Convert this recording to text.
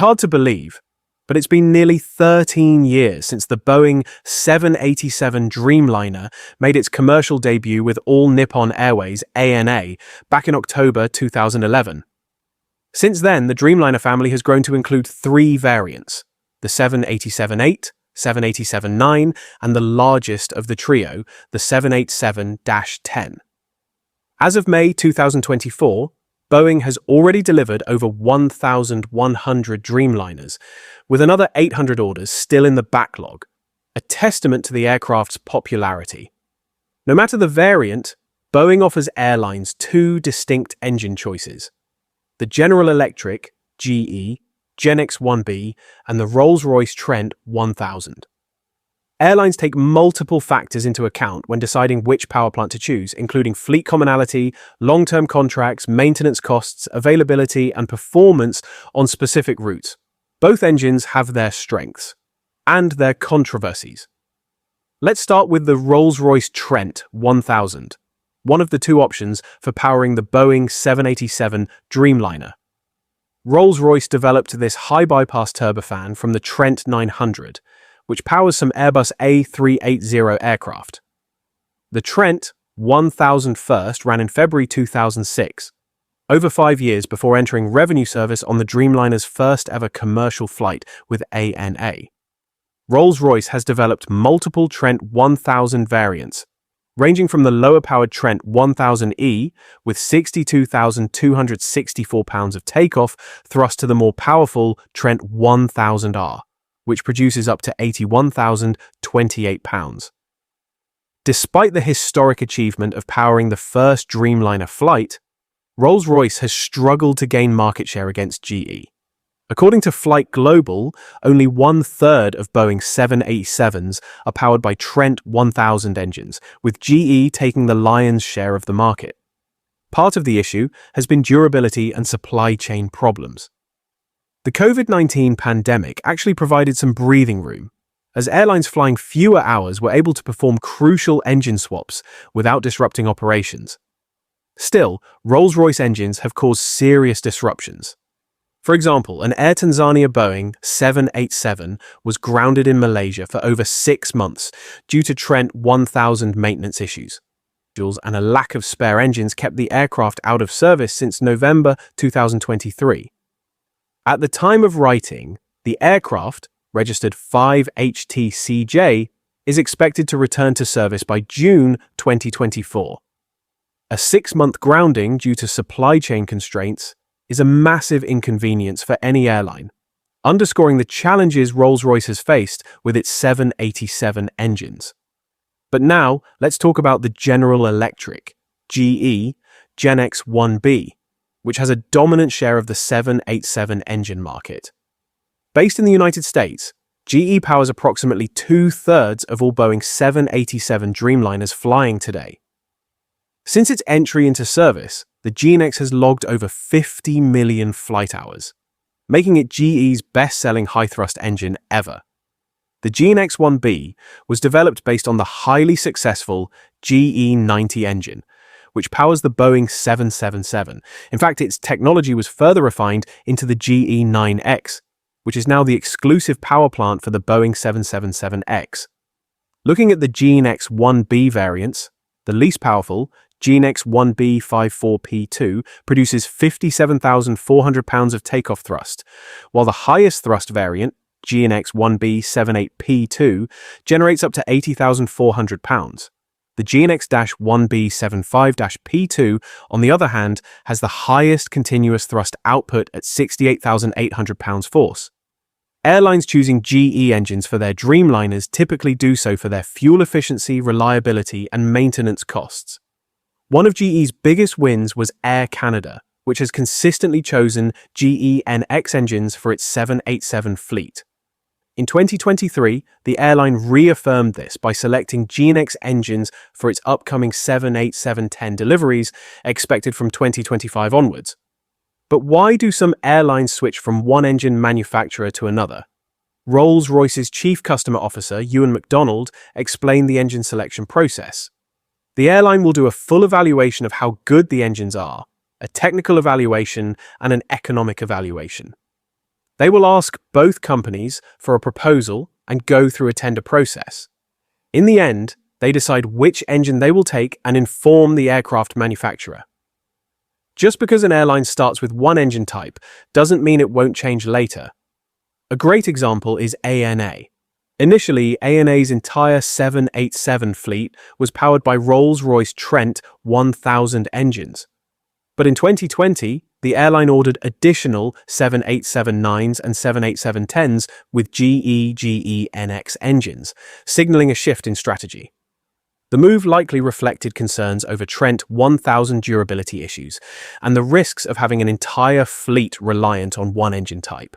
hard to believe, but it's been nearly 13 years since the Boeing 787 Dreamliner made its commercial debut with All Nippon Airways (ANA) back in October 2011. Since then, the Dreamliner family has grown to include three variants: the 787-8, 787-9, and the largest of the trio, the 787-10. As of May 2024, Boeing has already delivered over 1,100 Dreamliners, with another 800 orders still in the backlog, a testament to the aircraft's popularity. No matter the variant, Boeing offers airlines two distinct engine choices: the General Electric GEnx-1B and the Rolls-Royce Trent 1000. Airlines take multiple factors into account when deciding which power plant to choose, including fleet commonality, long-term contracts, maintenance costs, availability, and performance on specific routes. Both engines have their strengths and their controversies. Let's start with the Rolls-Royce Trent 1000, one of the two options for powering the Boeing 787 Dreamliner. Rolls-Royce developed this high-bypass turbofan from the Trent 900, which powers some Airbus A380 aircraft. The Trent 1000 first ran in February 2006, over 5 years before entering revenue service on the Dreamliner's first ever commercial flight with ANA. Rolls-Royce has developed multiple Trent 1000 variants, ranging from the lower-powered Trent 1000E with 62,264 pounds of takeoff thrust to the more powerful Trent 1000R, which produces up to 81,028 pounds. Despite the historic achievement of powering the first Dreamliner flight, Rolls-Royce has struggled to gain market share against GE. According to Flight Global, only 1/3 of Boeing 787s are powered by Trent 1000 engines, with GE taking the lion's share of the market. Part of the issue has been durability and supply chain problems. The COVID-19 pandemic actually provided some breathing room, as airlines flying fewer hours were able to perform crucial engine swaps without disrupting operations. Still, Rolls-Royce engines have caused serious disruptions. For example, an Air Tanzania Boeing 787 was grounded in Malaysia for over 6 months due to Trent 1000 maintenance issues, and a lack of spare engines kept the aircraft out of service since November 2023. At the time of writing, the aircraft, registered 5HTCJ, is expected to return to service by June 2024. A 6-month grounding due to supply chain constraints is a massive inconvenience for any airline, underscoring the challenges Rolls-Royce has faced with its 787 engines. But now, let's talk about the General Electric GEnx-1B, which has a dominant share of the 787 engine market. Based in the United States, GE powers approximately 2/3 of all Boeing 787 Dreamliners flying today. Since its entry into service, the GEnx has logged over 50 million flight hours, making it GE's best-selling high-thrust engine ever. The GEnx-1B was developed based on the highly successful GE90 engine, which powers the Boeing 777. In fact, its technology was further refined into the GE9X, which is now the exclusive power plant for the Boeing 777X. Looking at the GEnx-1B variants, the least powerful, GEnx-1B54P2, produces 57,400 pounds of takeoff thrust, while the highest thrust variant, GEnx-1B78P2, generates up to 80,400 pounds. The GEnx-1B75-P2, on the other hand, has the highest continuous thrust output at 68,800 pounds force. Airlines choosing GE engines for their Dreamliners typically do so for their fuel efficiency, reliability, and maintenance costs. One of GE's biggest wins was Air Canada, which has consistently chosen GEnx engines for its 787 fleet. In 2023, the airline reaffirmed this by selecting GEnx engines for its upcoming 787-10 deliveries expected from 2025 onwards. But why do some airlines switch from one engine manufacturer to another? Rolls-Royce's Chief Customer Officer, Ewan MacDonald, explained the engine selection process. The airline will do a full evaluation of how good the engines are, a technical evaluation, and an economic evaluation. They will ask both companies for a proposal and go through a tender process. In the end, they decide which engine they will take and inform the aircraft manufacturer. Just because an airline starts with one engine type doesn't mean it won't change later. A great example is ANA. Initially, ANA's entire 787 fleet was powered by Rolls-Royce Trent 1000 engines. But in 2020, the airline ordered additional 787-9s and 787-10s with GEnx engines, signaling a shift in strategy. The move likely reflected concerns over Trent 1000 durability issues and the risks of having an entire fleet reliant on one engine type.